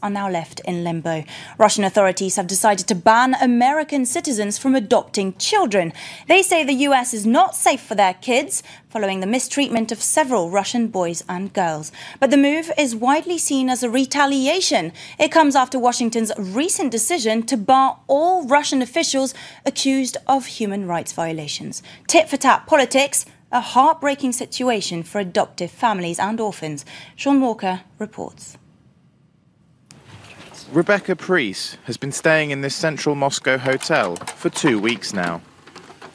are now left in limbo. Russian authorities have decided to ban American citizens from adopting children. They say the US is not safe for their kids, following the mistreatment of several Russian boys and girls. But the move is widely seen as a retaliation. It comes after Washington's recent decision to bar all Russian officials accused of human rights violations. Tit-for-tat politics, a heartbreaking situation for adoptive families and orphans. Sean Walker reports. Rebecca Priest has been staying in this central Moscow hotel for 2 weeks now.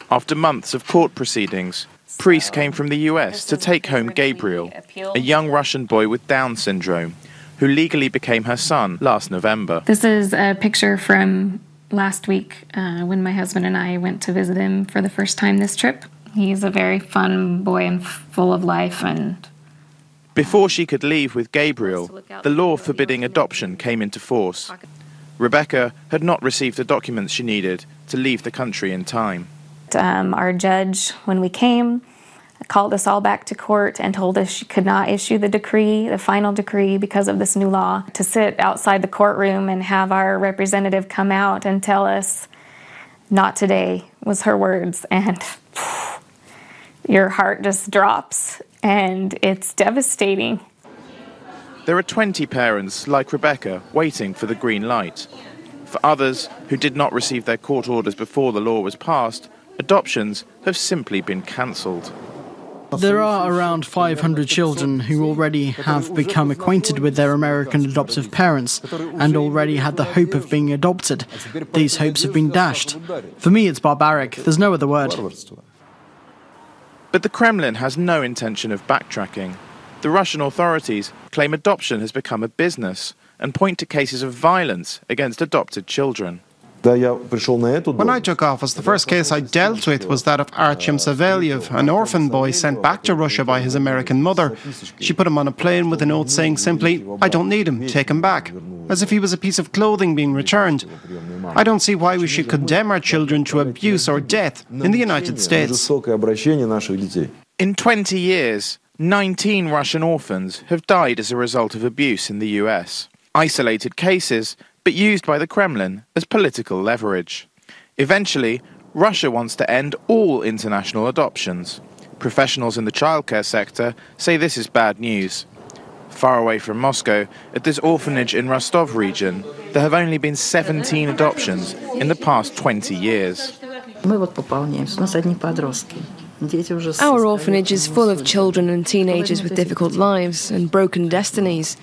After months of court proceedings, Priest came from the US to take home Gabriel, a young Russian boy with Down syndrome, who legally became her son last November. This is a picture from last week when my husband and I went to visit him for the first time this trip. He's a very fun boy and full of life. And before she could leave with Gabriel, the law forbidding adoption came into force. Rebecca had not received the documents she needed to leave the country in time. Our judge, when we came, called us all back to court and told us she could not issue the decree, the final decree, because of this new law. To sit outside the courtroom and have our representative come out and tell us, "Not today," was her words, and your heart just drops. And it's devastating. There are 20 parents like Rebecca waiting for the green light. For others who did not receive their court orders before the law was passed, adoptions have simply been cancelled. There are around 500 children who already have become acquainted with their American adoptive parents and already had the hope of being adopted. These hopes have been dashed. For me, it's barbaric. There's no other word. But the Kremlin has no intention of backtracking. The Russian authorities claim adoption has become a business and point to cases of violence against adopted children. When I took office, the first case I dealt with was that of Artyom Savelyev, an orphan boy sent back to Russia by his American mother. She put him on a plane with a note saying simply, "I don't need him, take him back," as if he was a piece of clothing being returned. I don't see why we should condemn our children to abuse or death in the United States. In 20 years, 19 Russian orphans have died as a result of abuse in the US. Isolated cases, but used by the Kremlin as political leverage. Eventually, Russia wants to end all international adoptions. Professionals in the childcare sector say this is bad news. Far away from Moscow, at this orphanage in Rostov region, there have only been 17 adoptions in the past 20 years. Our orphanage is full of children and teenagers with difficult lives and broken destinies.